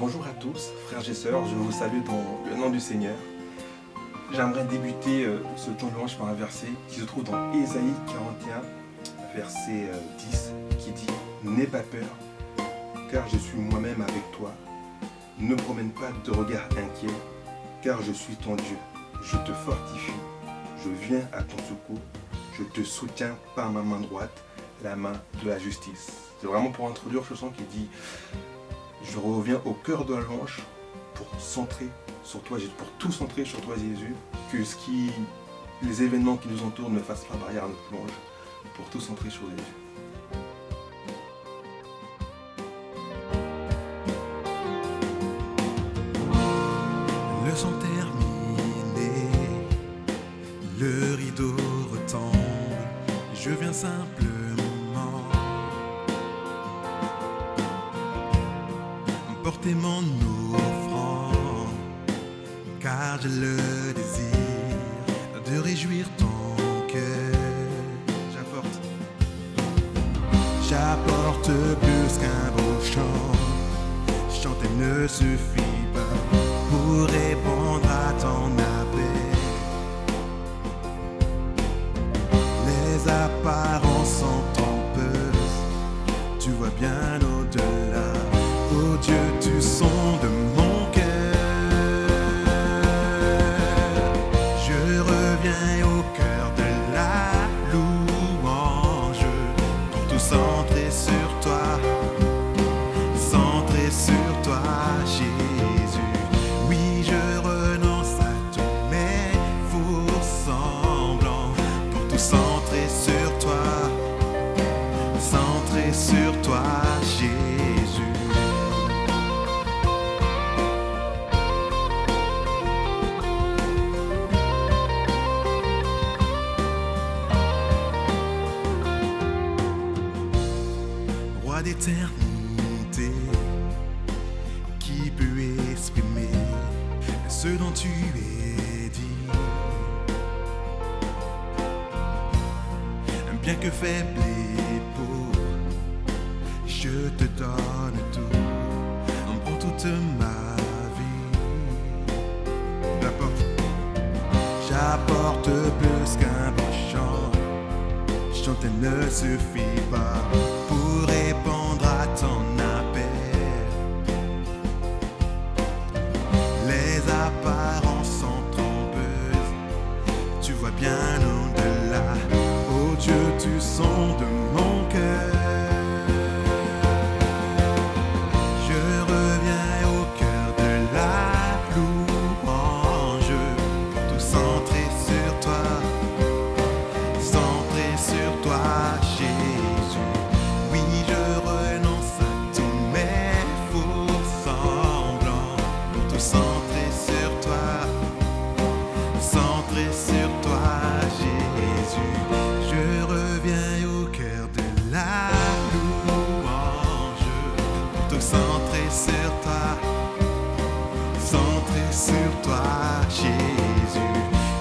Bonjour à tous, frères et sœurs, je vous salue dans le nom du Seigneur. J'aimerais débuter ce temps de louange par un verset qui se trouve dans Ésaïe 41, verset 10, qui dit « N'aie pas peur, car je suis moi-même avec toi. Ne promène pas de regard inquiet, car je suis ton Dieu. Je te fortifie, je viens à ton secours, je te soutiens par ma main droite, la main de la justice. » C'est vraiment pour introduire ce chant qui dit « Je reviens au cœur de la louange pour centrer sur toi, pour tout centrer sur toi Jésus, que les événements qui nous entourent ne fassent pas barrière à notre louange, pour tout centrer sur Jésus. » Le chant terminé, le rideau retombe, je viens simplement porter mon offrande, car j'ai le désir de réjouir ton cœur. J'apporte plus qu'un beau chant, chanter ne suffit pas pour répondre à ton appel. Les apparences sont trompeuses, tu vois bien au-delà. Oh Dieu, tu sondes mon cœur. Je reviens au cœur de la louange pour tout centrer sur toi, centrer sur toi, Jésus. Oui, je renonce à tous mes faux semblants pour tout centrer sur toi, centrer sur toi, Jésus. Roi d'éternité, qui peut exprimer ce dont tu es dit? Bien que faible et pauvre, je te donne tout pour toute ma vie. J'apporte plus qu'un beau chant, chanter ne suffit pas pour répondre à ton appel. Les apparences sont trompeuses, tu vois bien au-delà. Oh Dieu, tu sondes mon cœur. Je reviens au cœur de la louange pour tout centrer sur toi, centrer sur toi, Jésus. Oui, je renonce à tous mes faux semblants pour tout centrer sur toi, centrer sur toi, Jésus. Je reviens au cœur de la louange pour tout centrer sur toi, centrer sur toi, Jésus.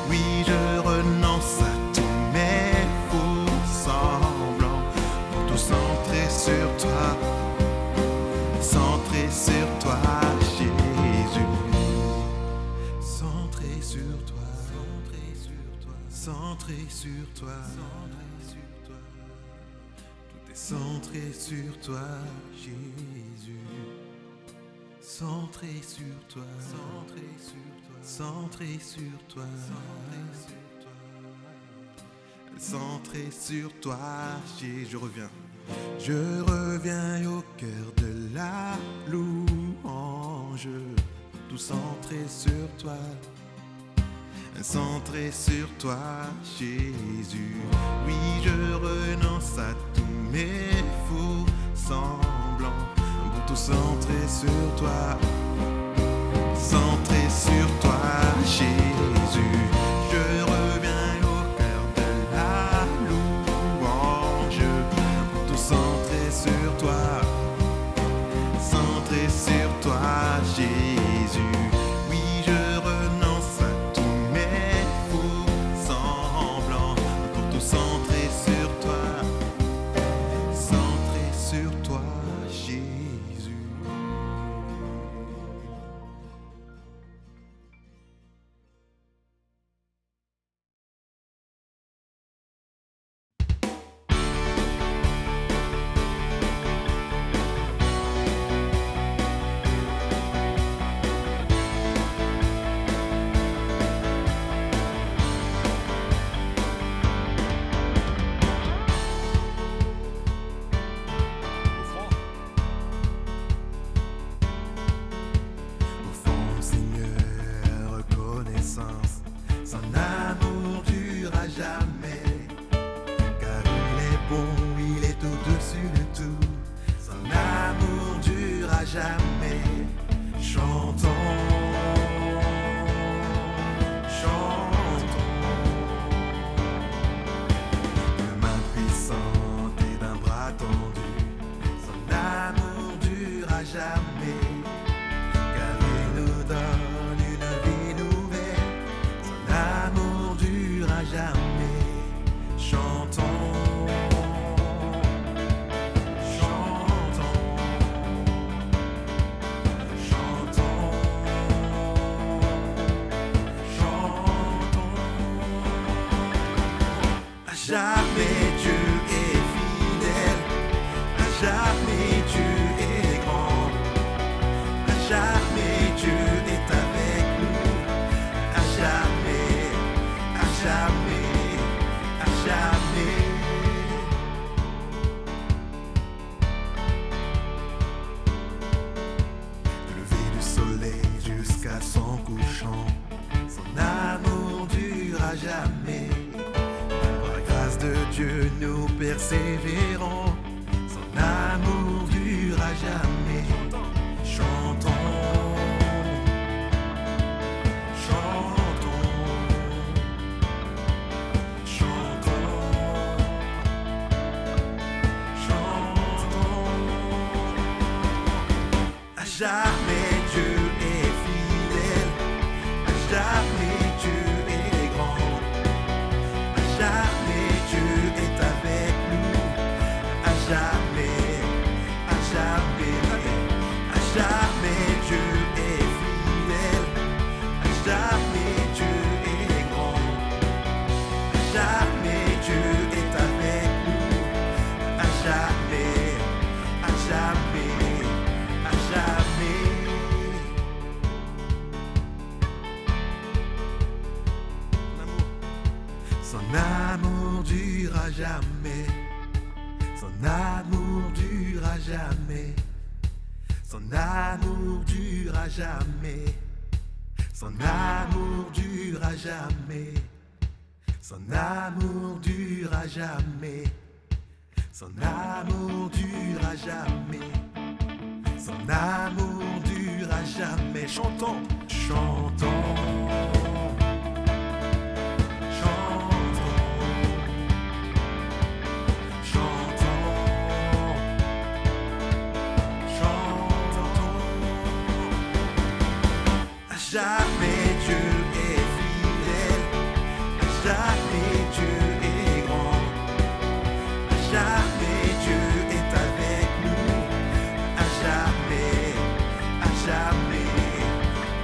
Oui, je renonce à tous mes faux semblants pour tout centrer sur toi, centrer sur toi, Jésus. Centrer sur toi, centrer sur toi, centrer sur toi, centrer sur toi. Tout est centré sur toi, Jésus. Centré sur toi, centré sur toi, centré sur toi, centré sur toi, Jésus. Je reviens au cœur de la louange, tout centré sur toi, centré sur toi, Jésus. Oui, je renonce à tous mes faux semblants pour tout centrer sur toi, centré sur toi, Jésus. Je reviens au cœur de la louange pour tout centrer sur toi, centré sur toi, Jésus. Oui, je renonce à tous mes faux semblants pour tout centrer sur toi, centré sur toi, Jésus. persévérant, son amour dure à jamais. Chantons, chantons, chantons, chantons. À jamais Dieu est fidèle, à jamais Dieu est grand, à jamais Dieu est avec nous, à jamais, à jamais, à jamais Dieu est fidèle, à jamais Dieu est grand, à jamais Dieu est avec nous, à jamais, à jamais, à jamais. Son amour dure à jamais. Son amour dure à jamais. Son amour dure à jamais. Son amour dure à jamais. Son amour dure à jamais. Son amour dure à jamais. Son amour dure à jamais. Chantons, chantons. Jamais Dieu est fidèle, à jamais Dieu est grand, à jamais Dieu est avec nous, à jamais, à jamais,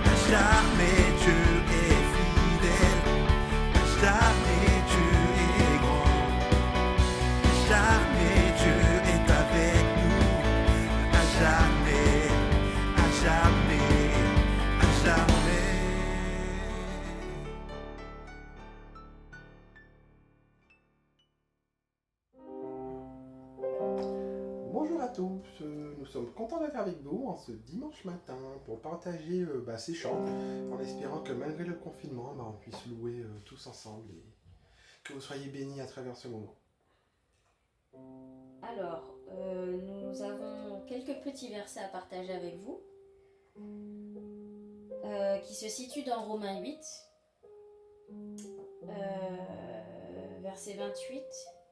à jamais Dieu est fidèle, à jamais Dieu est grand, à jamais Dieu est avec nous, à jamais, à jamais, à jamais. Bonjour à tous, nous sommes contents d'être avec vous en ce dimanche matin pour partager ces chants, en espérant que malgré le confinement, on puisse louer tous ensemble et que vous soyez bénis à travers ce moment. Alors, nous avons quelques petits versets à partager avec vous, qui se situent dans Romains 8, verset 28.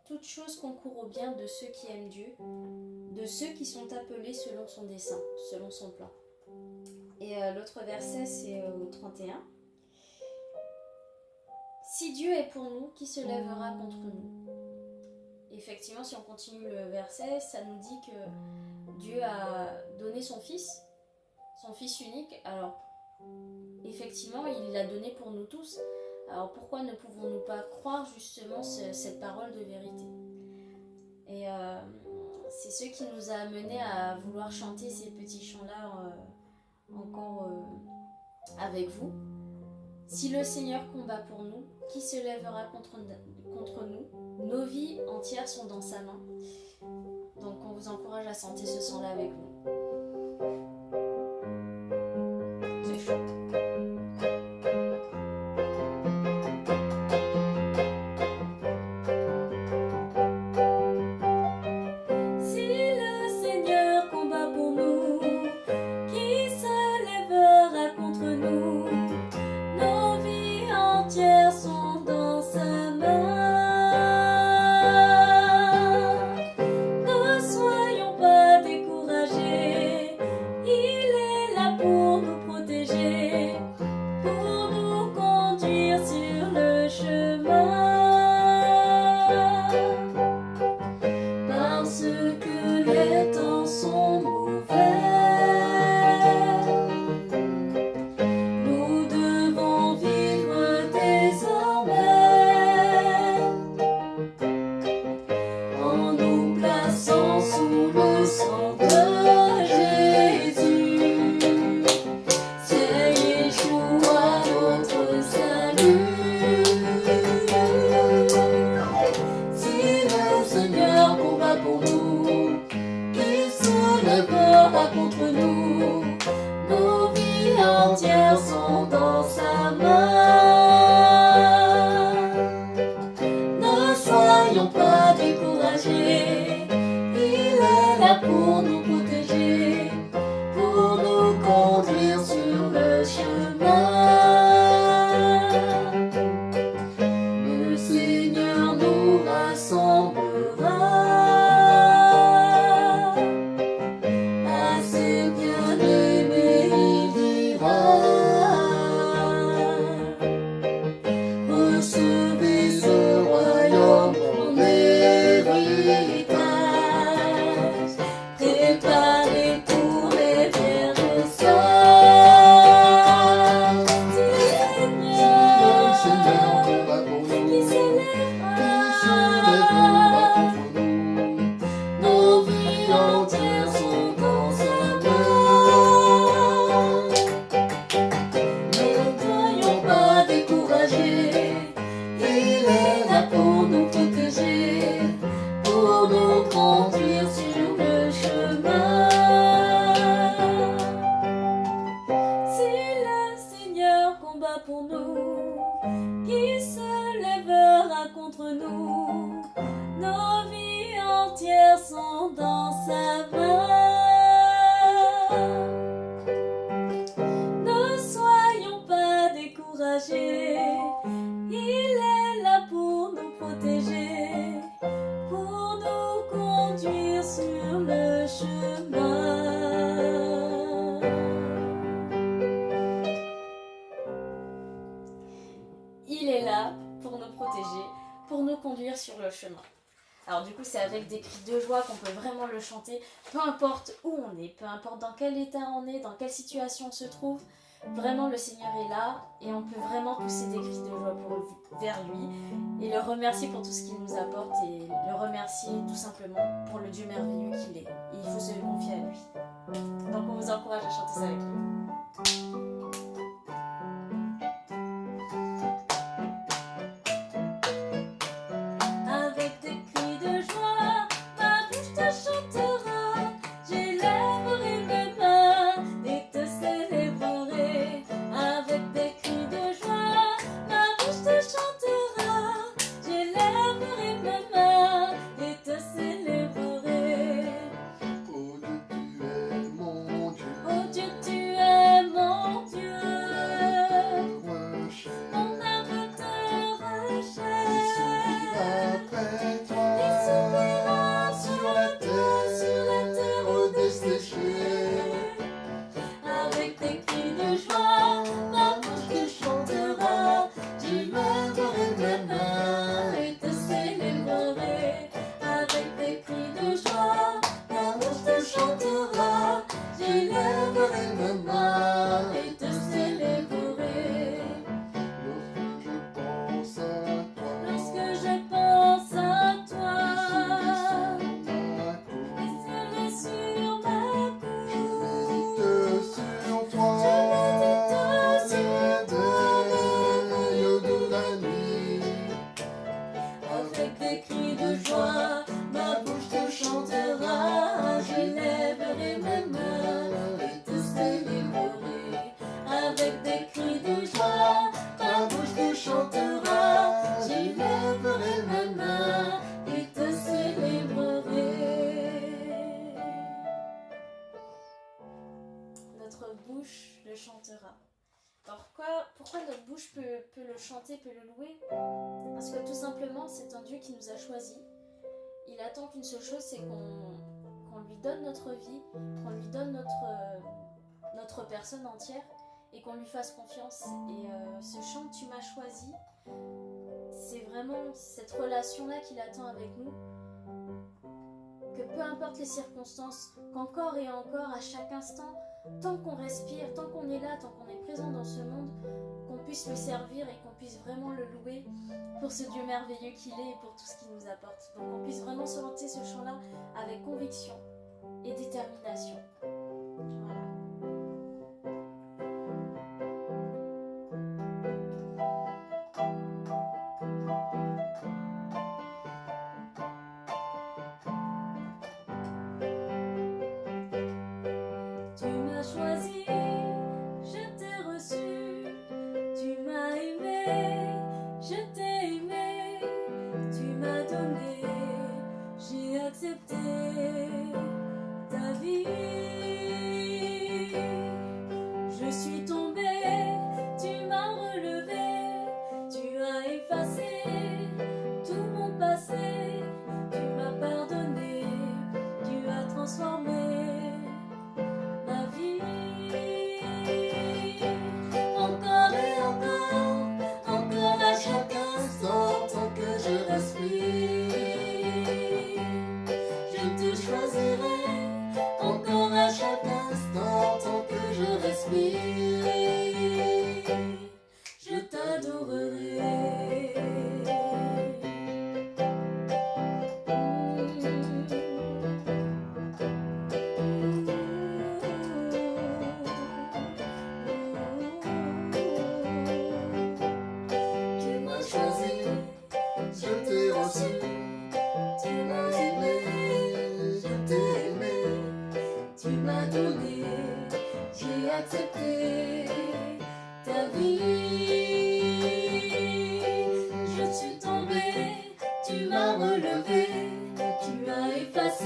Toute chose concourt au bien de ceux qui aiment Dieu, de ceux qui sont appelés selon son dessein, selon son plan. Et l'autre verset, c'est au 31. Si Dieu est pour nous, qui se lèvera contre nous? Effectivement, si on continue le verset, ça nous dit que Dieu a donné son Fils unique. Alors, effectivement, il l'a donné pour nous tous. Alors pourquoi ne pouvons-nous pas croire justement cette parole de vérité? Et c'est ce qui nous a amenés à vouloir chanter ces petits chants-là encore avec vous. Si le Seigneur combat pour nous, qui se lèvera contre nous? Nos vies entières sont dans sa main. Donc on vous encourage à chanter ce chant-là avec nous. C'est chaud. soyons pas découragés. poisson dans sa main. Ne soyons pas découragés, il est là pour nous protéger, pour nous conduire sur le chemin. Il est là pour nous protéger, pour nous conduire sur le chemin. Alors du coup, c'est avec des cris de joie qu'on peut vraiment le chanter, peu importe où on est, peu importe dans quel état on est, dans quelle situation on se trouve. Vraiment, le Seigneur est là et on peut vraiment pousser des cris de joie vers lui et le remercier pour tout ce qu'il nous apporte et le remercier tout simplement pour le Dieu merveilleux qu'il est. Et il faut se confier à lui. Donc on vous encourage à chanter ça avec lui. Avec des cris de joie, ma bouche te chantera. J'élèverai mes mains et te célébrerai. Avec des cris de joie, ma bouche te chantera. J'élèverai mes mains et te célébrerai. Oh Dieu, tu es mon Dieu. Oh Dieu, tu es mon Dieu. Mon âme te recherche. Après toi, Il soupira sur la terre desséchée. avec des cris de joie, ma bouche te chantera. J'élèverai mes mains et te célébrerai. Avec des cris de joie, ma bouche te chantera. J'élèverai mes mains et te célébrerai. Lorsque je pense à toi, Lorsque je pense à toi, les cieux sur ma je cour, médite sur toi, je médite sur les veilles de la nuit. avec des cris de joie, ma bouche te chantera. J'élèverai mes mains et te célébrerai. Avec des cris de joie, ma bouche te chantera. J'élèverai mes mains et te célébrerai. Notre bouche le chantera. Alors pourquoi notre bouche peut le chanter, peut le louer? Parce que tout simplement, c'est un Dieu qui nous a choisis. Il attend qu'une seule chose, c'est qu'on lui donne notre vie, qu'on lui donne notre personne entière et qu'on lui fasse confiance. Et ce chant Tu m'as choisi, c'est vraiment cette relation-là qu'il attend avec nous. Que peu importe les circonstances, qu'encore et encore, à chaque instant, tant qu'on respire, tant qu'on est là, tant qu'on est présent dans ce monde, qu'on puisse le servir et qu'on puisse vraiment le louer pour ce Dieu merveilleux qu'il est et pour tout ce qu'il nous apporte. Donc qu'on puisse vraiment chanter ce chant-là avec conviction et détermination. Voilà. Tu m'as choisi, je t'ai reçu, tu m'as aimé, je t'ai aimé, tu m'as donné, j'ai accepté ta vie.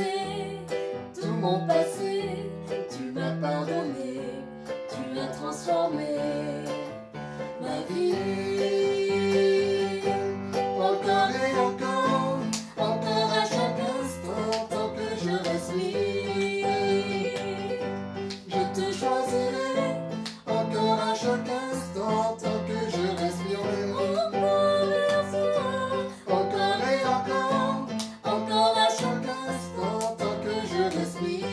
effacé tout mon passé, tu m'as pardonné, tu as transformé ma vie. Encore et encore, encore à chaque instant, tant que je respire, je te choisirai. Encore à chaque instant, tant que je respirerai. Encore et encore, encore à chaque instant, tant que je respire,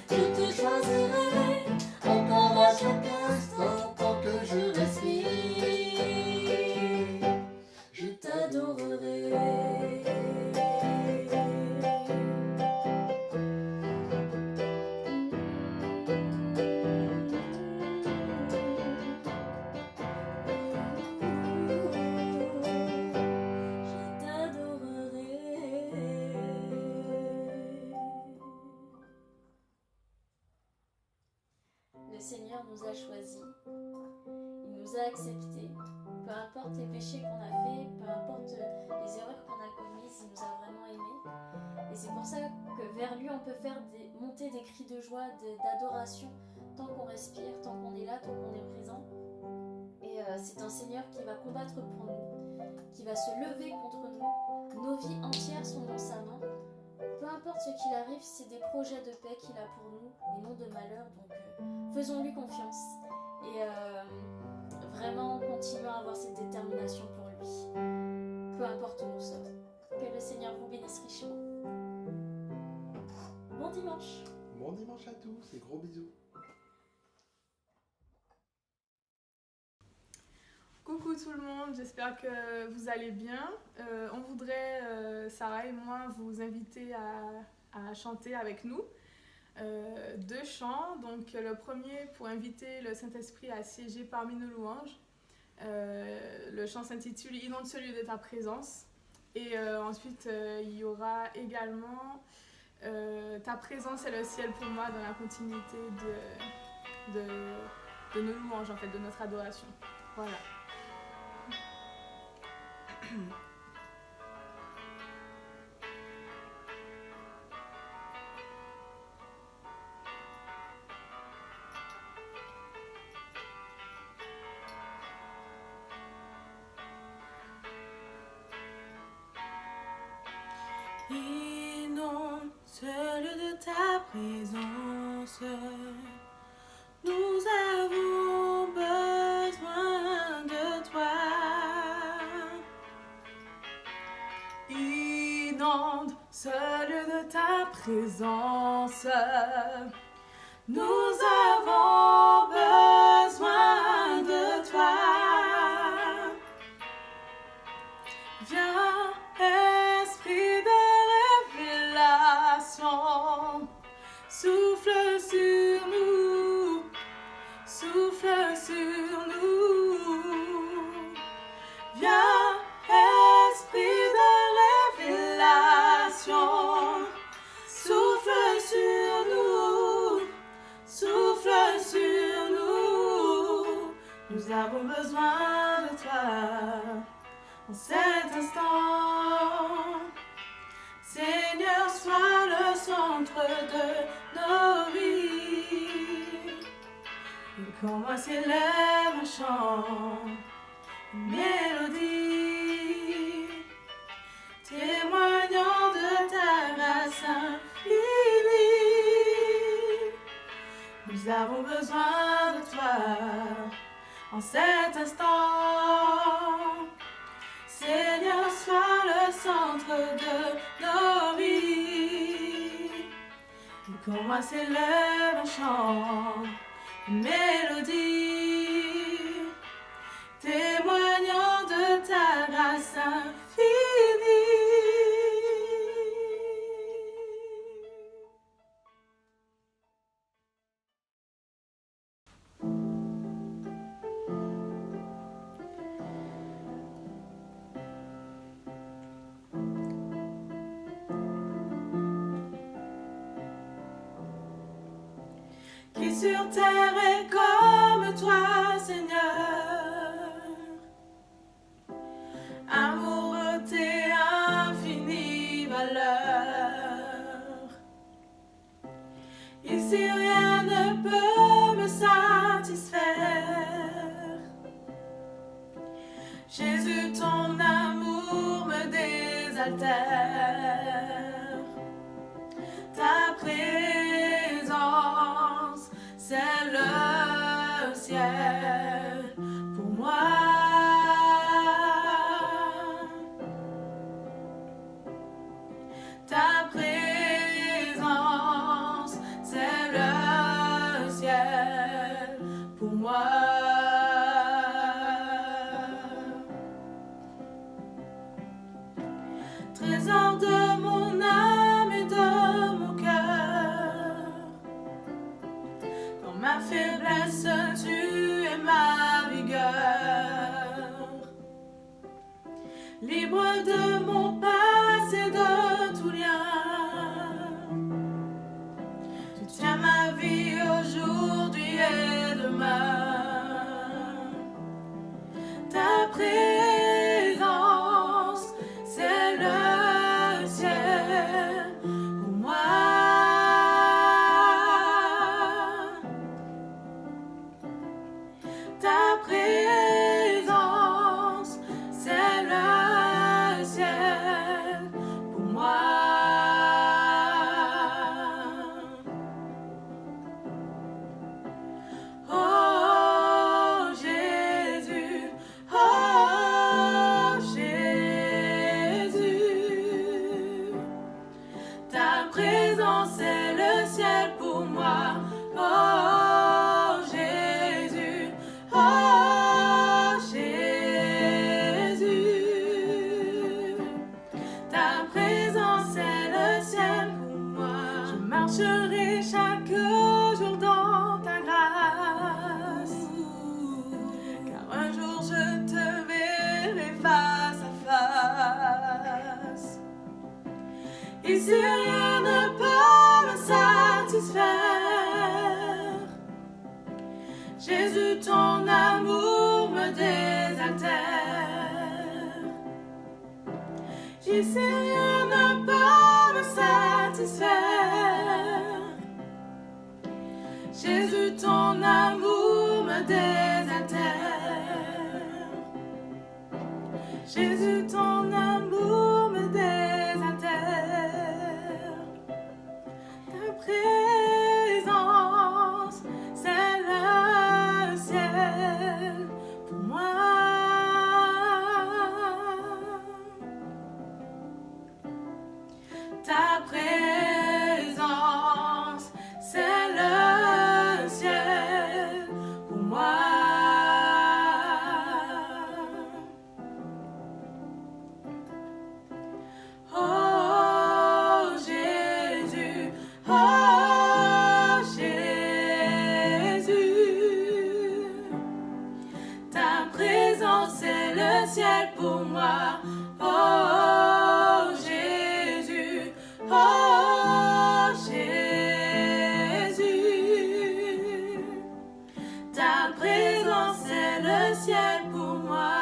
je te choisirai. Encore à chaque instant, tant que je respire, je t'adorerai. Le Seigneur nous a choisis, il nous a acceptés, peu importe les péchés qu'on a faits, peu importe les erreurs qu'on a commises, il nous a vraiment aimés. Et c'est pour ça que vers lui on peut faire monter des cris de joie, d'adoration, tant qu'on respire, tant qu'on est là, tant qu'on est présent. Et c'est un Seigneur qui va combattre pour nous, qui va se lever contre nous. Nos vies entières sont dans sa main. Peu importe ce qu'il arrive, c'est des projets de paix qu'il a pour nous et non de malheur. Donc faisons-lui confiance et vraiment continuons à avoir cette détermination pour lui. Peu importe où nous sommes. Que le Seigneur vous bénisse richement. Bon dimanche. Bon dimanche à tous et gros bisous. Coucou tout le monde, j'espère que vous allez bien. On voudrait, Sarah et moi, vous inviter à chanter avec nous 2 chants. Donc le premier pour inviter le Saint-Esprit à siéger parmi nos louanges. Le chant s'intitule « Inonde ce lieu de ta présence ». Et ensuite, il y aura également « Ta présence est le ciel pour moi » dans la continuité de nos louanges, en fait, de notre adoration. Voilà. Inonde ce lieu de ta présence, nous avons besoin de toi. Inonde ce lieu de ta présence, nous avons besoin de toi. Viens, Esprit de révélation, souffle sur nous, souffle sur nous. Viens, Esprit de révélation, souffle sur nous, souffle sur nous. Nous avons besoin de toi en cet instant. Seigneur, sois le centre de nos vies. Et qu'en moi s'élève un chant, une mélodie, témoignant de ta grâce infinie. Nous avons besoin de toi en cet instant. Seigneur, sois le centre de nos vies. Et qu'en moi s'élève un chant, une mélodie, témoignant de ta grâce infinie. Qui sur terre est comme toi, Seigneur, amoureux, infinie valeur. Ici rien ne peut me satisfaire. Jésus, ton amour me désaltère. Ta présence, c'est le ciel pour moi. Ta présence, c'est le ciel pour moi. Trésor de mon âme et de mon cœur, dans ma faiblesse tu es ma vigueur. Libre de mon passé, de tout lien, tu tiens ma vie aujourd'hui et demain. Ta présence, c'est le ciel pour moi. Ta présence, c'est le ciel pour moi. Oh Jésus, ta présence est le ciel pour moi. Oh Jésus, ta présence est le ciel pour moi. Je marcherai chaque jour dans ta grâce, car un jour je te verrai face à face. Ici rien ne peut me satisfaire. Jésus, ton amour me désaltère. Ici rien ne peut me satisfaire. Jésus, ton amour me désaltère. Jésus, ton amour me désaltère. Ta présence, c'est le ciel pour moi. Ta présence, c'est le ciel pour moi. Oh Jésus, ta présence est le ciel pour moi. Oh Jésus, ta présence est le ciel pour moi.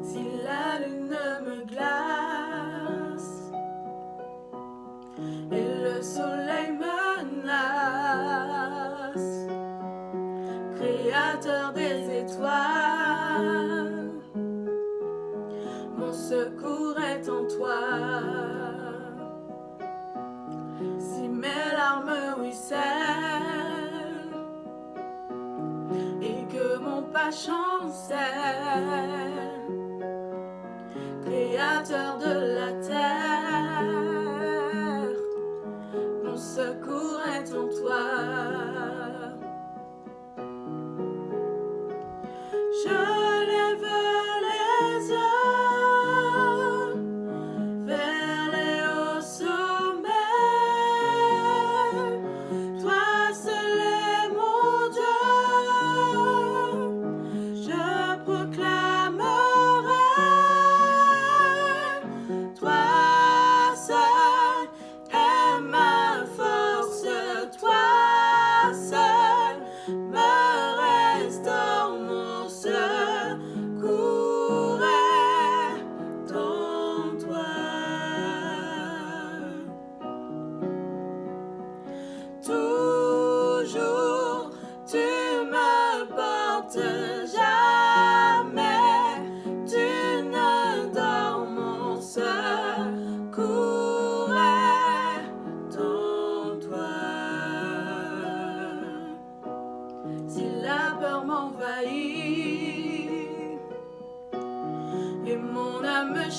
Si la lune me glace et le soleil menace, Créateur des étoiles, mon secours est en toi. Si mes larmes ruissellent et que mon pas chancelle, Créateur de la terre, mon secours est en toi. Je lève les yeux vers les hauts sommets.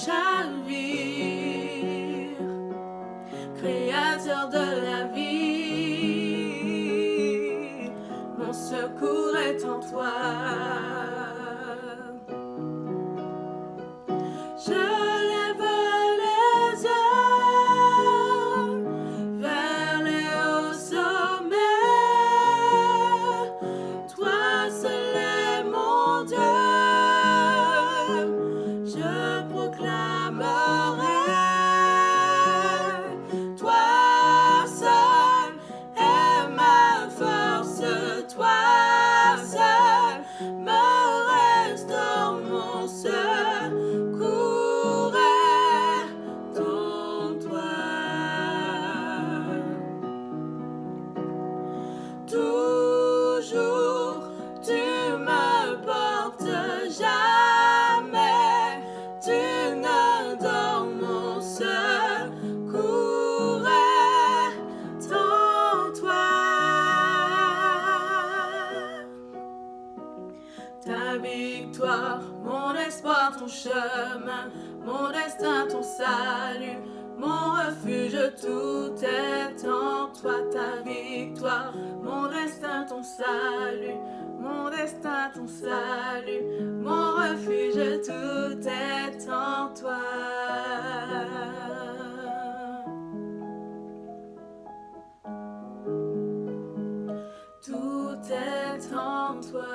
chavire, Créateur de la vie, mon secours est en toi. Je lève les yeux vers les hauts sommets. Toi seul est mon Dieu. Je proclamerai. Toi seul est ma force. Toi seul me restaure mon secours est en toi. Toujours tu me portes, jamais tu ne dors, mon secours est en toi. Ta victoire, mon espoir, ton chemin, mon destin, ton salut, mon refuge, tout est en toi. Ta victoire, mon destin, ton salut, mon destin, ton salut, mon refuge, tout est en toi. Tout est en toi.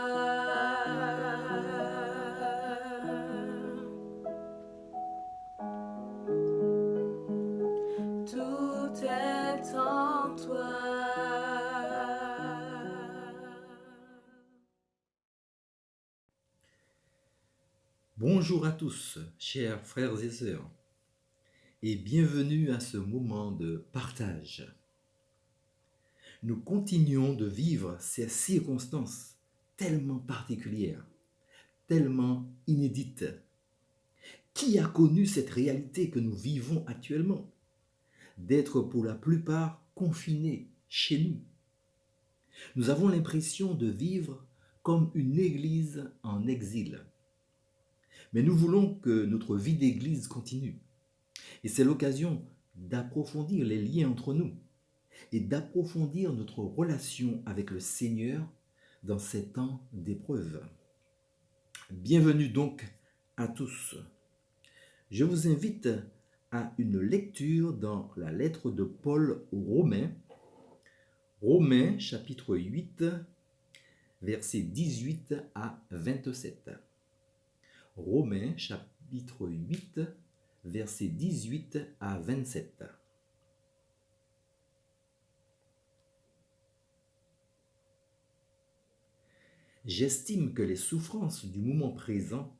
Tout est en toi. Bonjour à tous, chers frères et sœurs, et bienvenue à ce moment de partage. Nous continuons de vivre ces circonstances tellement particulières, tellement inédites. Qui a connu cette réalité que nous vivons actuellement, d'être pour la plupart confinés chez nous? Nous avons l'impression de vivre comme une église en exil. Mais nous voulons que notre vie d'église continue. Et c'est l'occasion d'approfondir les liens entre nous et d'approfondir notre relation avec le Seigneur dans ces temps d'épreuve. Bienvenue donc à tous. Je vous invite à une lecture dans la lettre de Paul aux Romains, Romains chapitre 8, versets 18 à 27. Romains chapitre 8, versets 18 à 27. J'estime que les souffrances du moment présent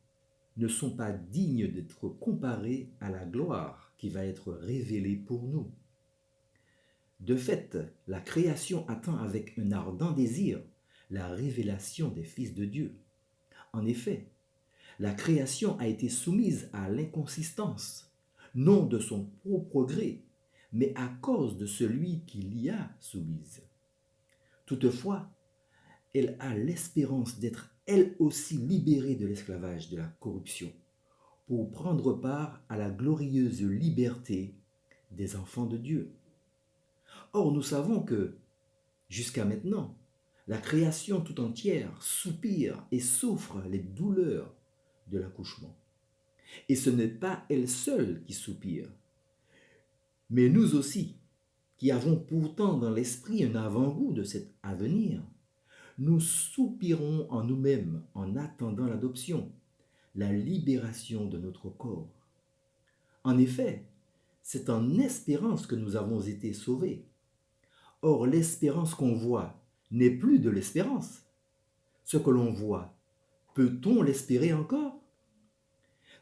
ne sont pas dignes d'être comparées à la gloire qui va être révélée pour nous. De fait, la création attend avec un ardent désir la révélation des fils de Dieu. En effet, la création a été soumise à l'inconsistance, non de son propre gré, mais à cause de celui qui l'y a soumise. Toutefois, elle a l'espérance d'être elle aussi libérée de l'esclavage de la corruption, pour prendre part à la glorieuse liberté des enfants de Dieu. Or, nous savons que, jusqu'à maintenant, la création tout entière soupire et souffre les douleurs de l'accouchement. Et ce n'est pas elle seule qui soupire, mais nous aussi, qui avons pourtant dans l'esprit un avant-goût de cet avenir, nous soupirons en nous-mêmes en attendant l'adoption, la libération de notre corps. En effet, c'est en espérance que nous avons été sauvés. Or, l'espérance qu'on voit n'est plus de l'espérance. Ce que l'on voit, peut-on l'espérer encore?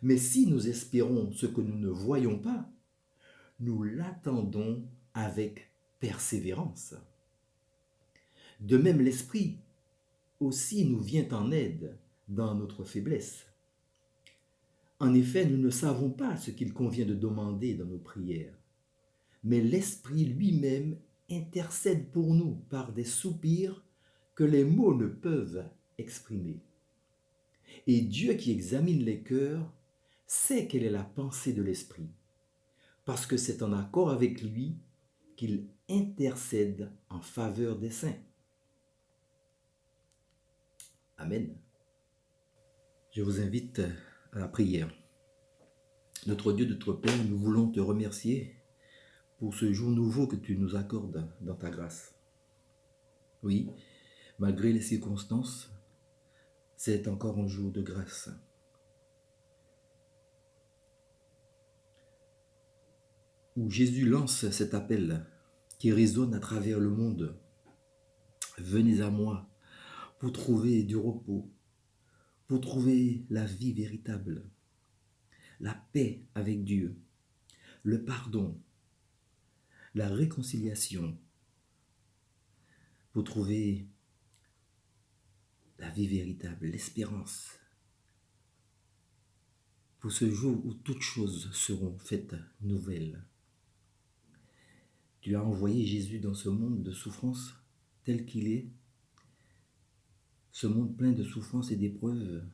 Mais si nous espérons ce que nous ne voyons pas, nous l'attendons avec persévérance. De même, l'Esprit aussi nous vient en aide dans notre faiblesse. En effet, nous ne savons pas ce qu'il convient de demander dans nos prières, mais l'Esprit lui-même intercède pour nous par des soupirs que les mots ne peuvent exprimer. Et Dieu qui examine les cœurs sait quelle est la pensée de l'Esprit, parce que c'est en accord avec lui qu'il intercède en faveur des saints. Amen. Je vous invite à la prière. Notre Dieu, notre Père, nous voulons te remercier pour ce jour nouveau que tu nous accordes dans ta grâce. Oui, malgré les circonstances, c'est encore un jour de grâce. Où Jésus lance cet appel qui résonne à travers le monde. Venez à moi pour trouver du repos, pour trouver la vie véritable, la paix avec Dieu, le pardon, la réconciliation, pour trouver la vie véritable, l'espérance, pour ce jour où toutes choses seront faites nouvelles. Tu as envoyé Jésus dans ce monde de souffrance tel qu'il est, ce monde plein de souffrance et d'épreuves.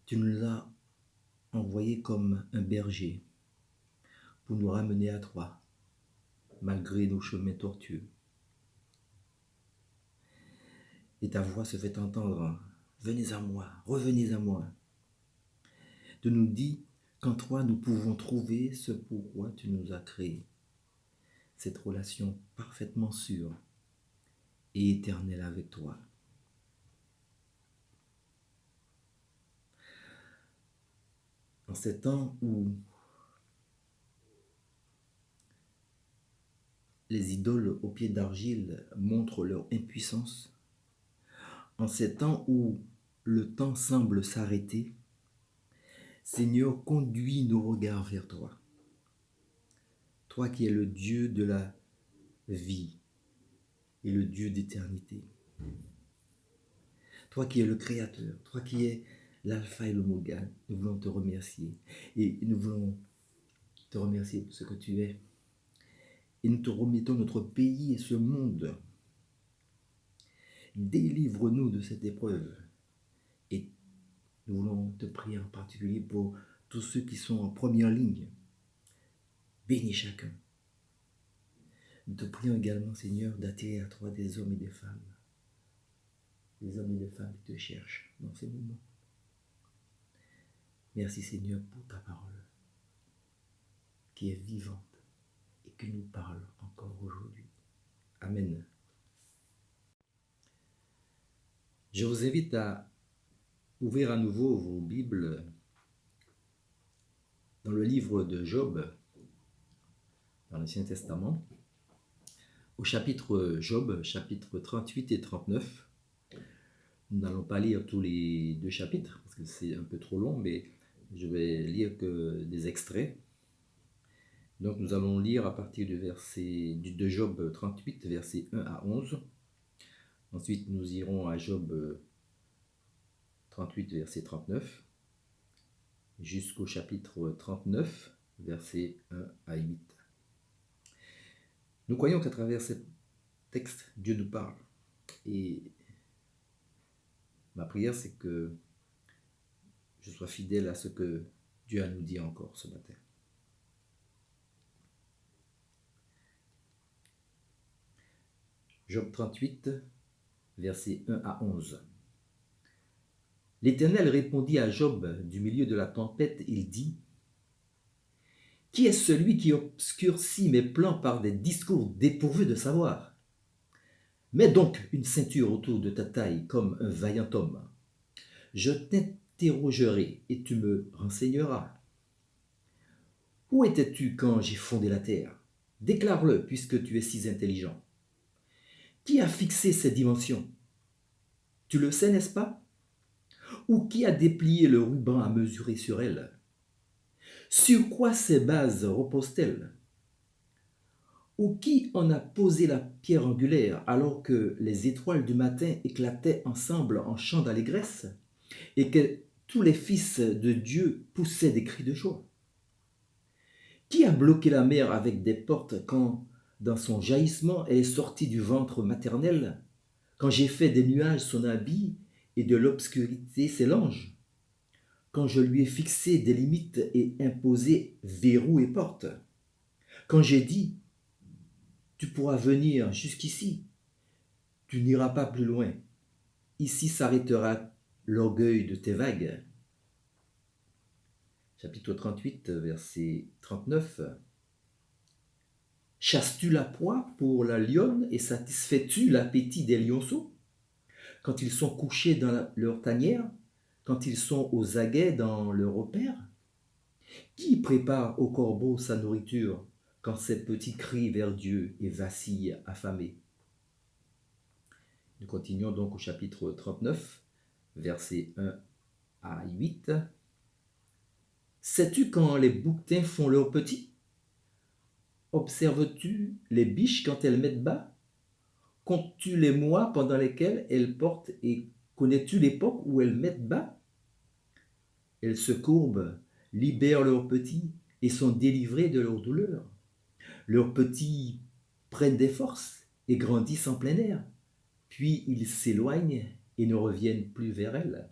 Tu nous l'as envoyé comme un berger pour nous ramener à toi, malgré nos chemins tortueux. Et ta voix se fait entendre, venez à moi, revenez à moi. Tu nous dis qu'en toi nous pouvons trouver ce pourquoi tu nous as créés. Cette relation parfaitement sûre et éternelle avec toi. En ces temps où les idoles aux pieds d'argile montrent leur impuissance, en ces temps où le temps semble s'arrêter, Seigneur, conduis nos regards vers toi. Toi qui es le Dieu de la vie et le Dieu d'éternité. Toi qui es le Créateur, toi qui es l'alpha et l'oméga, nous voulons te remercier. Et nous voulons te remercier pour ce que tu es. Et nous te remettons notre pays et ce monde. Délivre-nous de cette épreuve. Et nous voulons te prier en particulier pour tous ceux qui sont en première ligne. Bénis chacun. Nous te prions également, Seigneur, d'attirer à toi des hommes et des femmes. Des hommes et des femmes qui te cherchent dans ces moments. Merci, Seigneur, pour ta parole, qui est vivante et qui nous parle encore aujourd'hui. Amen. Je vous invite à ouvrir à nouveau vos Bibles dans le livre de Job, dans l'Ancien Testament, au chapitre Job, chapitres 38 et 39. Nous n'allons pas lire tous les 2 chapitres, parce que c'est un peu trop long, mais je vais lire que des extraits. Donc nous allons lire à partir de Job 38, versets 1 à 11. Ensuite, nous irons à Job 38, verset 39, jusqu'au chapitre 39, versets 1 à 8. Nous croyons qu'à travers ce texte, Dieu nous parle. Et ma prière, c'est que je sois fidèle à ce que Dieu a à nous dire encore ce matin. Job 38, versets 1 à 11. L'Éternel répondit à Job du milieu de la tempête, il dit : Qui est celui qui obscurcit mes plans par des discours dépourvus de savoir ? Mets donc une ceinture autour de ta taille comme un vaillant homme. Je t'interrogerai et tu me renseigneras. Où étais-tu quand j'ai fondé la terre ? Déclare-le puisque tu es si intelligent. Qui a fixé ces dimensions ? Tu le sais, n'est-ce pas ? Ou qui a déplié le ruban à mesurer sur elles ? Sur quoi ces bases reposent-elles ? Ou qui en a posé la pierre angulaire alors que les étoiles du matin éclataient ensemble en chants d'allégresse et que tous les fils de Dieu poussaient des cris de joie ? Qui a bloqué la mer avec des portes quand, dans son jaillissement, elle est sortie du ventre maternel, quand j'ai fait des nuages son habit et de l'obscurité ses langes ? quand je lui ai fixé des limites et imposé verrous et portes, quand j'ai dit, tu pourras venir jusqu'ici, tu n'iras pas plus loin, ici s'arrêtera l'orgueil de tes vagues. Chapitre 38, verset 39. Chasses-tu la proie pour la lionne et satisfais-tu l'appétit des lionceaux? Quand ils sont couchés dans leur tanière, quand ils sont aux aguets dans leur repaire? Qui prépare au corbeau sa nourriture quand ses petits crient vers Dieu et vacillent affamés? Nous continuons donc au chapitre 39, versets 1 à 8. Sais-tu quand les bouquetins font leurs petits? Observes-tu les biches quand elles mettent bas? Comptes-tu les mois pendant lesquels elles portent et connais-tu l'époque où elles mettent bas? Elles se courbent, libèrent leurs petits et sont délivrées de leur douleur. Leurs petits prennent des forces et grandissent en plein air, puis ils s'éloignent et ne reviennent plus vers elles.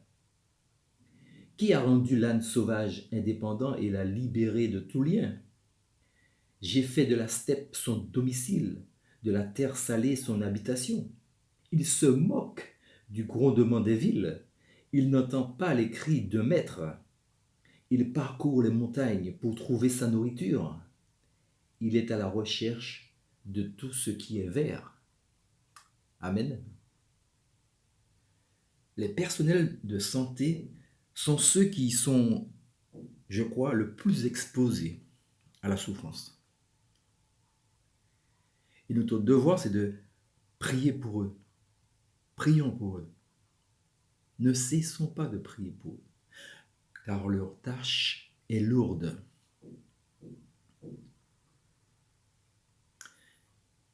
Qui a rendu l'âne sauvage indépendant et l'a libéré de tout lien? J'ai fait de la steppe son domicile, de la terre salée son habitation. Il se moque du grondement des villes. Il n'entend pas les cris d'un maître. Il parcourt les montagnes pour trouver sa nourriture. Il est à la recherche de tout ce qui est vert. Amen. Les personnels de santé sont ceux qui sont, je crois, le plus exposés à la souffrance. Et notre devoir, c'est de prier pour eux. Prions pour eux. Ne cessons pas de prier pour eux, car leur tâche est lourde.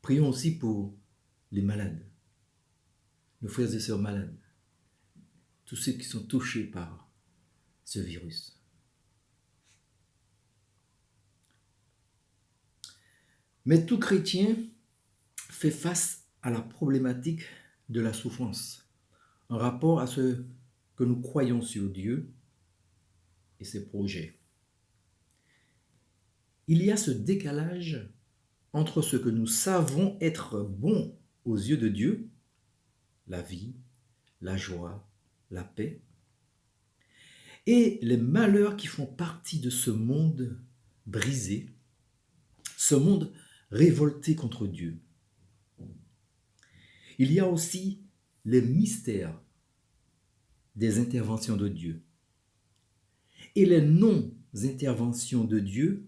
Prions aussi pour les malades, nos frères et sœurs malades, tous ceux qui sont touchés par ce virus. Mais tout chrétien fait face à la problématique de la souffrance en rapport à ce que nous croyons sur Dieu et ses projets. Il y a ce décalage entre ce que nous savons être bon aux yeux de Dieu, la vie, la joie, la paix, et les malheurs qui font partie de ce monde brisé, ce monde révolté contre Dieu. Il y a aussi les mystères des interventions de Dieu et les non-interventions de Dieu,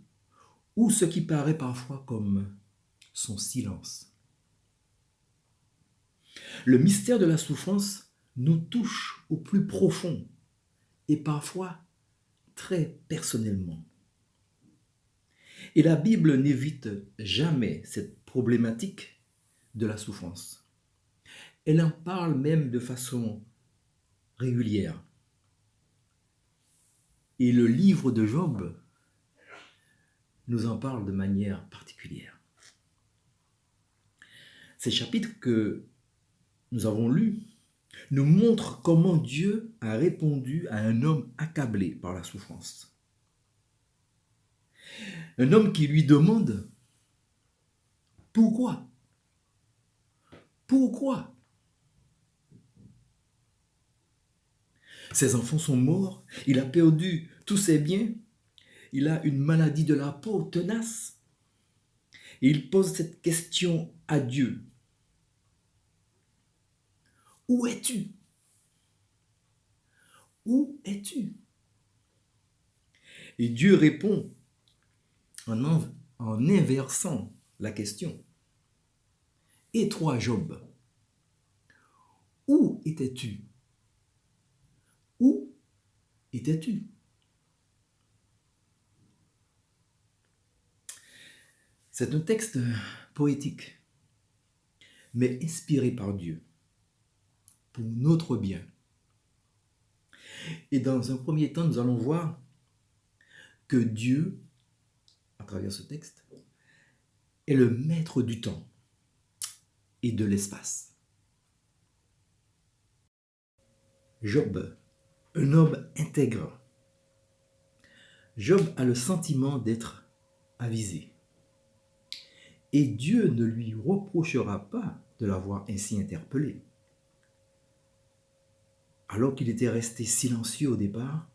ou ce qui paraît parfois comme son silence. Le mystère de la souffrance nous touche au plus profond et parfois très personnellement. Et la Bible n'évite jamais cette problématique de la souffrance. Elle en parle même de façon régulière. Et le livre de Job nous en parle de manière particulière. Ces chapitres que nous avons lus nous montrent comment Dieu a répondu à un homme accablé par la souffrance. Un homme qui lui demande « Pourquoi ? Pourquoi ?» Ses enfants sont morts, il a perdu tous ses biens, il a une maladie de la peau tenace. Et il pose cette question à Dieu. Où es-tu? Où es-tu? Et Dieu répond en inversant la question. Et toi, Job, où étais-tu? Où étais-tu? C'est un texte poétique, mais inspiré par Dieu, pour notre bien. Et dans un premier temps, nous allons voir que Dieu, à travers ce texte, est le maître du temps et de l'espace. Job, un homme intègre, Job a le sentiment d'être avisé. Et Dieu ne lui reprochera pas de l'avoir ainsi interpellé. Alors qu'il était resté silencieux au départ,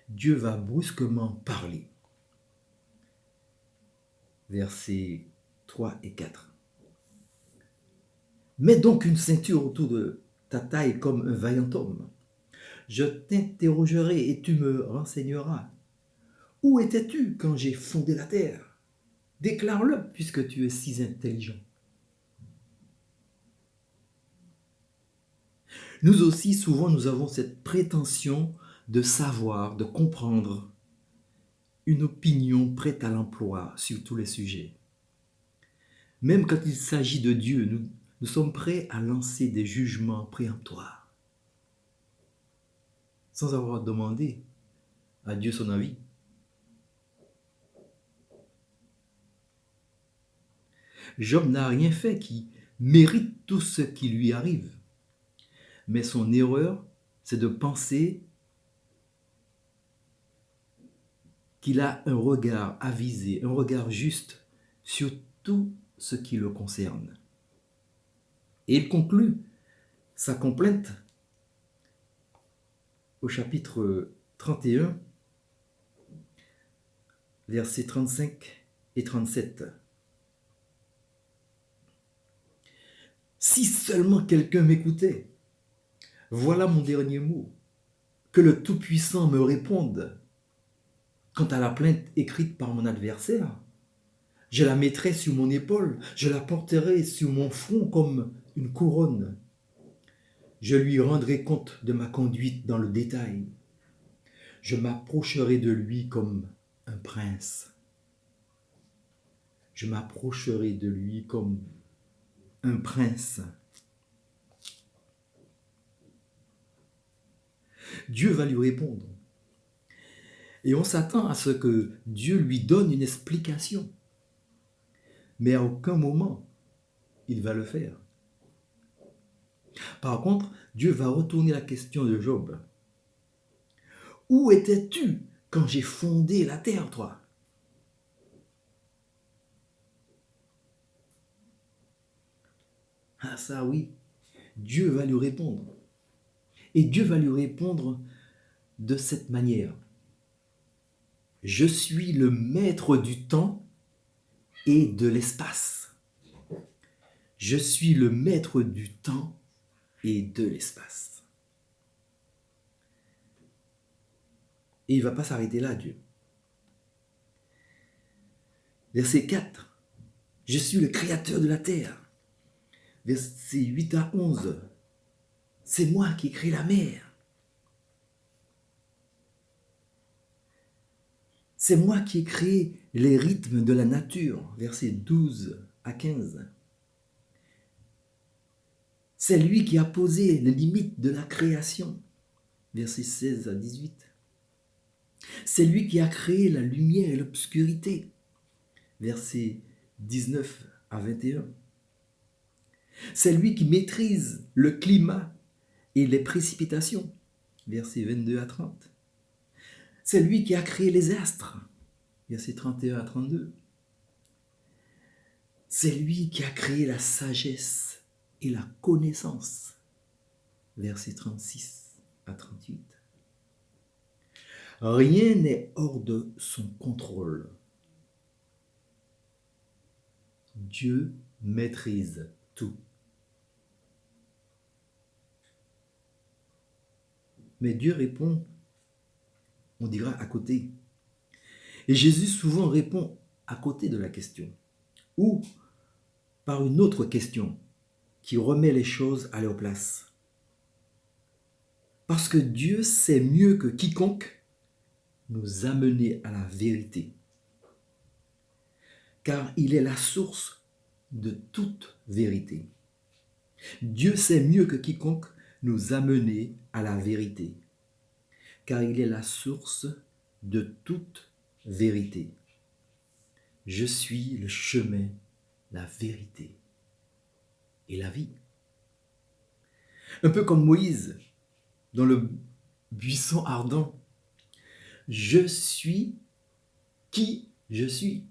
Dieu va brusquement parler. Versets 3 et 4. Mets donc une ceinture autour de ta taille comme un vaillant homme. Je t'interrogerai et tu me renseigneras. Où étais-tu quand j'ai fondé la terre? Déclare-le puisque tu es si intelligent. Nous aussi, souvent, nous avons cette prétention de savoir, de comprendre, une opinion prête à l'emploi sur tous les sujets. Même quand il s'agit de Dieu, nous sommes prêts à lancer des jugements préemptoires, sans avoir demandé à Dieu son avis. Job n'a rien fait qui mérite tout ce qui lui arrive. Mais son erreur, c'est de penser qu'il a un regard avisé, un regard juste sur tout ce qui le concerne. Et il conclut sa complainte au chapitre 31, versets 35 et 37. Si seulement quelqu'un m'écoutait, voilà mon dernier mot, que le Tout-Puissant me réponde. Quant à la plainte écrite par mon adversaire, je la mettrai sur mon épaule, je la porterai sur mon front comme une couronne. Je lui rendrai compte de ma conduite dans le détail. Je m'approcherai de lui comme un prince. Je m'approcherai de lui comme un prince. Dieu va lui répondre. Et on s'attend à ce que Dieu lui donne une explication. Mais à aucun moment, il va le faire. Par contre, Dieu va retourner la question de Job. Où étais-tu quand j'ai fondé la terre, toi? Ah ça oui, Dieu va lui répondre. Et Dieu va lui répondre de cette manière. Je suis le maître du temps et de l'espace. Je suis le maître du temps et de l'espace. Et il ne va pas s'arrêter là, Dieu. Verset 4. Je suis le créateur de la terre. Versets 8 à 11. C'est moi qui ai créé la mer. C'est moi qui ai créé les rythmes de la nature. Versets 12 à 15. C'est lui qui a posé les limites de la création. Versets 16 à 18. C'est lui qui a créé la lumière et l'obscurité. Versets 19 à 21. C'est lui qui maîtrise le climat et les précipitations. Versets 22 à 30. C'est lui qui a créé les astres. Versets 31 à 32. C'est lui qui a créé la sagesse et la connaissance. Versets 36 à 38. Rien n'est hors de son contrôle. Dieu maîtrise tout. Mais Dieu répond, on dira à côté. Et Jésus souvent répond à côté de la question, ou par une autre question qui remet les choses à leur place. Parce que Dieu sait mieux que quiconque nous amener à la vérité. Car il est la source de toute vérité. Dieu sait mieux que quiconque nous amener à la vérité. Car il est la source de toute vérité. Je suis le chemin, la vérité et la vie. Un peu comme Moïse dans le buisson ardent. Je suis qui je suis.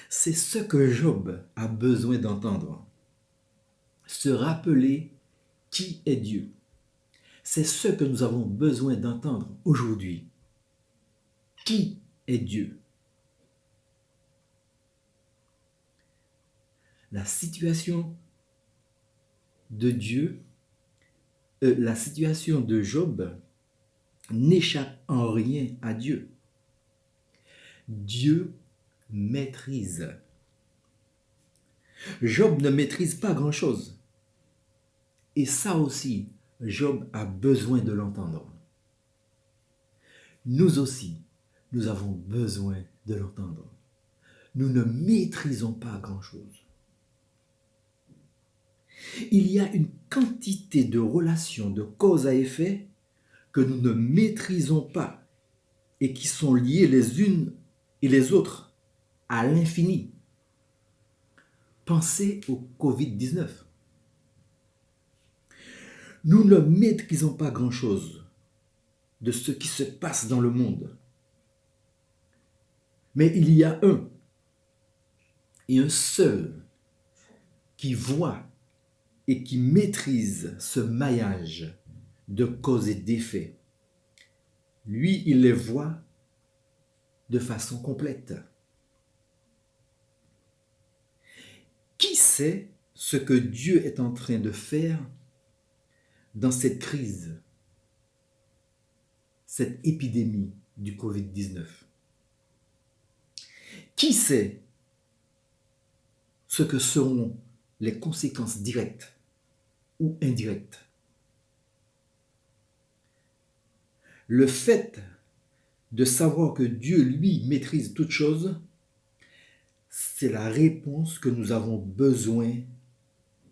C'est ce que Job a besoin d'entendre. Se rappeler qui est Dieu. C'est ce que nous avons besoin d'entendre aujourd'hui. Qui est Dieu? La situation de Dieu, la situation de Job n'échappe en rien à Dieu. Dieu maîtrise. Job ne maîtrise pas grand-chose. Et ça aussi, Job a besoin de l'entendre. Nous aussi, nous avons besoin de l'entendre. Nous ne maîtrisons pas grand-chose. Il y a une quantité de relations de cause à effet que nous ne maîtrisons pas et qui sont liées les unes et les autres à l'infini. Pensez au Covid-19. Nous ne maîtrisons pas grand-chose de ce qui se passe dans le monde. Mais il y a un et un seul qui voit et qui maîtrise ce maillage de cause et d'effet. Lui, il les voit de façon complète. Qui sait ce que Dieu est en train de faire dans cette crise, cette épidémie du Covid-19? Qui sait ce que seront les conséquences directes ou indirectes? Le fait de savoir que Dieu, lui, maîtrise toutes choses, c'est la réponse que nous avons besoin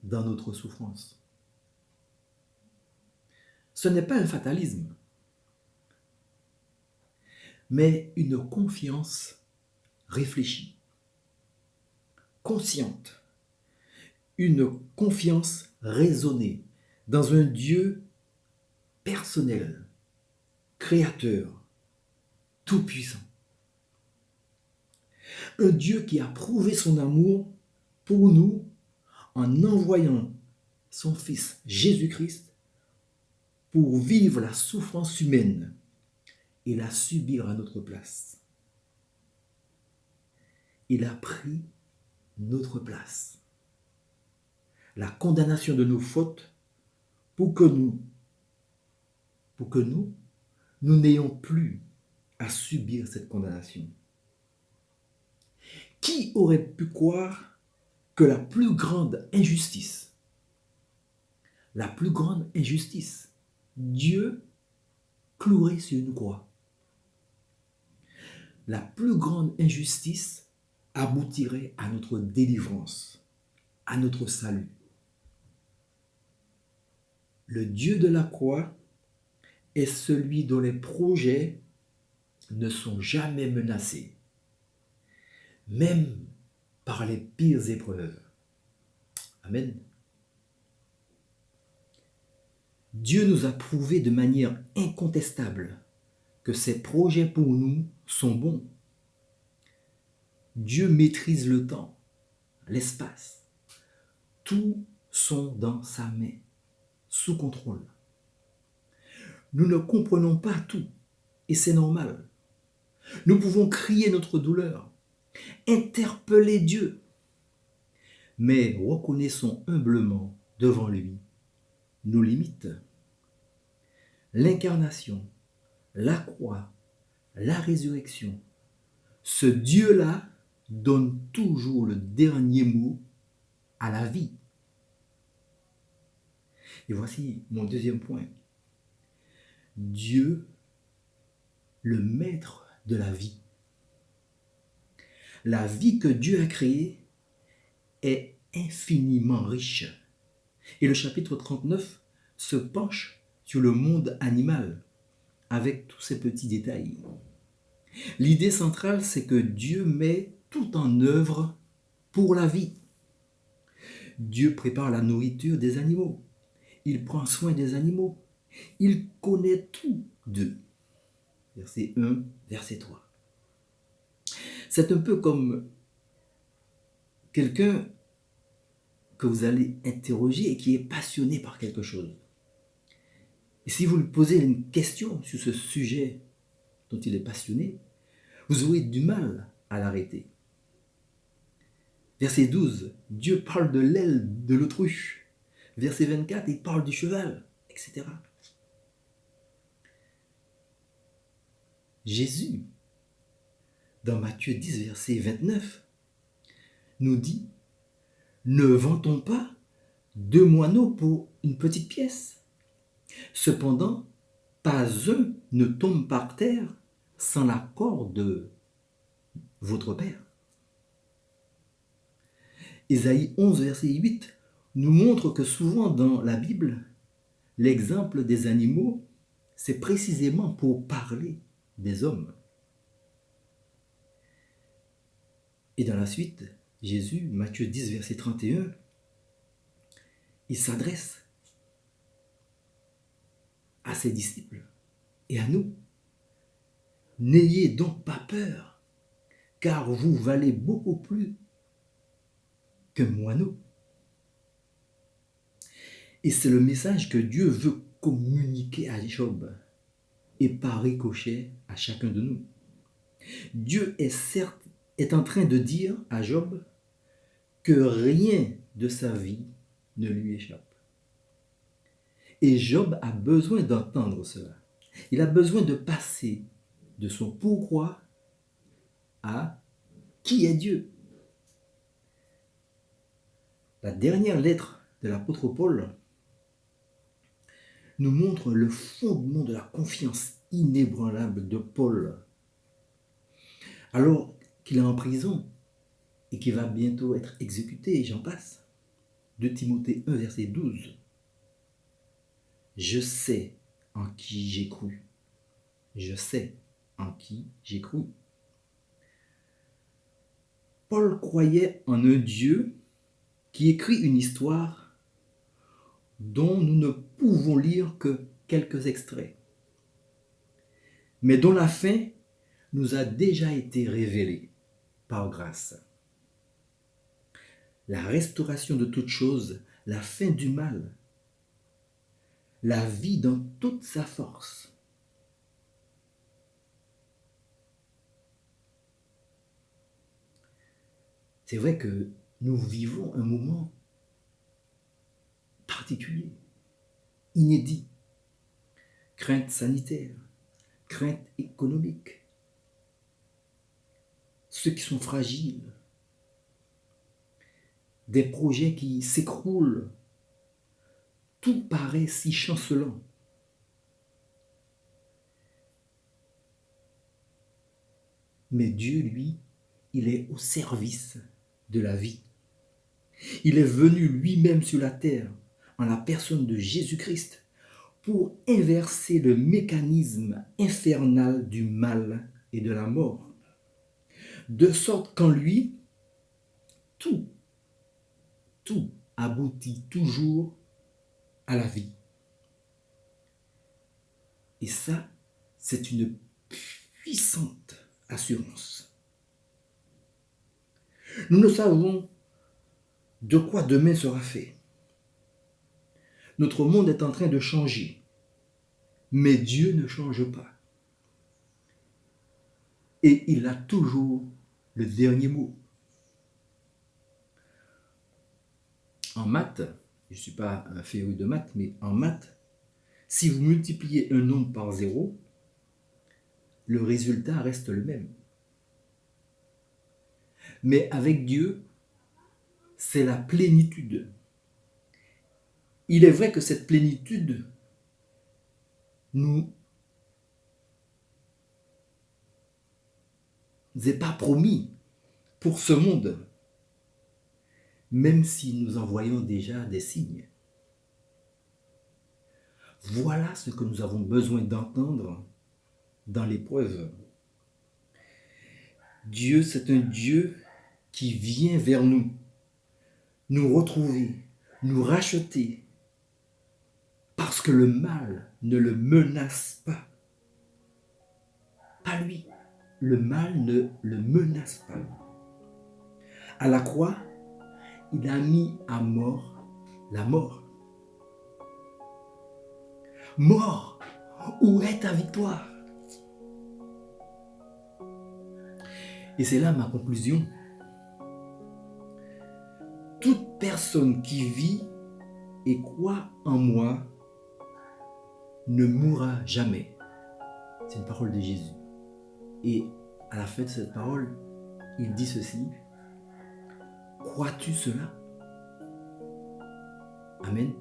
dans notre souffrance. Ce n'est pas un fatalisme, mais une confiance réfléchie, consciente, une confiance raisonnée dans un Dieu personnel, créateur, tout-puissant. Un Dieu qui a prouvé son amour pour nous en envoyant son Fils Jésus-Christ pour vivre la souffrance humaine et la subir à notre place. Il a pris notre place. La condamnation de nos fautes pour que nous n'ayons plus à subir cette condamnation. Qui aurait pu croire que la plus grande injustice, Dieu clouerait sur une croix, la plus grande injustice aboutirait à notre délivrance, à notre salut. Le Dieu de la croix est celui dont les projets ne sont jamais menacés, même par les pires épreuves. Amen. Dieu nous a prouvé de manière incontestable que ses projets pour nous sont bons. Dieu maîtrise le temps, l'espace. Tout sont dans sa main, sous contrôle. Nous ne comprenons pas tout, et c'est normal. Nous pouvons crier notre douleur, interpeller Dieu, mais reconnaissons humblement devant lui nos limites. L'incarnation, la croix, la résurrection, ce Dieu-là donne toujours le dernier mot à la vie. Et voici mon deuxième point. Dieu, le maître de la vie. La vie que Dieu a créée est infiniment riche. Et le chapitre 39 se penche sur le monde animal avec tous ces petits détails. L'idée centrale, c'est que Dieu met tout en œuvre pour la vie. Dieu prépare la nourriture des animaux. Il prend soin des animaux. Il connaît tout d'eux. Verset 1, verset 3. C'est un peu comme quelqu'un que vous allez interroger et qui est passionné par quelque chose. Et si vous lui posez une question sur ce sujet dont il est passionné, vous aurez du mal à l'arrêter. Verset 12, Dieu parle de l'aile de l'autruche. Verset 24, il parle du cheval, etc. Jésus, dans Matthieu 10, verset 29, nous dit « Ne vend-on pas 2 moineaux pour une petite pièce ? Cependant, pas un ne tombe par terre sans l'accord de votre Père. » Ésaïe 11, verset 8 nous montre que souvent dans la Bible, l'exemple des animaux, c'est précisément pour parler des hommes. Et dans la suite, Jésus, Matthieu 10, verset 31, il s'adresse à ses disciples et à nous. N'ayez donc pas peur, car vous valez beaucoup plus qu'un moineau. Et c'est le message que Dieu veut communiquer à Job et par ricochet à chacun de nous. Dieu est en train de dire à Job que rien de sa vie ne lui échappe. Et Job a besoin d'entendre cela. Il a besoin de passer de son pourquoi à qui est Dieu. La dernière lettre de l'apôtre Paul nous montre le fondement de la confiance inébranlable de Paul. Alors qu'il est en prison et qu'il va bientôt être exécuté, et j'en passe. 2 Timothée 1, verset 12. Je sais en qui j'ai cru. Je sais en qui j'ai cru. Paul croyait en un Dieu qui écrit une histoire dont nous ne pouvons lire que quelques extraits, mais dont la fin nous a déjà été révélée par grâce. La restauration de toutes choses, la fin du mal, la vie dans toute sa force. C'est vrai que nous vivons un moment particulier, inédit. Crainte sanitaire, crainte économique. Ceux qui sont fragiles, des projets qui s'écroulent. Tout paraît si chancelant. Mais Dieu, lui, il est au service de la vie. Il est venu lui-même sur la terre en la personne de Jésus-Christ pour inverser le mécanisme infernal du mal et de la mort. De sorte qu'en lui, tout aboutit toujours à la vie. Et ça, c'est une puissante assurance. Nous ne savons de quoi demain sera fait. Notre monde est en train de changer, mais Dieu ne change pas. Et il a toujours le dernier mot. En maths, je ne suis pas un féru de maths, mais en maths, si vous multipliez un nombre par 0, le résultat reste le même. Mais avec Dieu, c'est la plénitude. Il est vrai que cette plénitude nous est pas promis pour ce monde, même si nous en voyons déjà des signes. Voilà ce que nous avons besoin d'entendre dans l'épreuve. Dieu, c'est un Dieu qui vient vers nous retrouver, nous racheter Parce que le mal ne le menace pas. Pas lui. Le mal ne le menace pas. À la croix, il a mis à mort la mort. Mort, où est ta victoire? Et c'est là ma conclusion. Toute personne qui vit et croit en moi ne mourra jamais. C'est une parole de Jésus. Et à la fin de cette parole, il dit ceci. Crois-tu cela? Amen.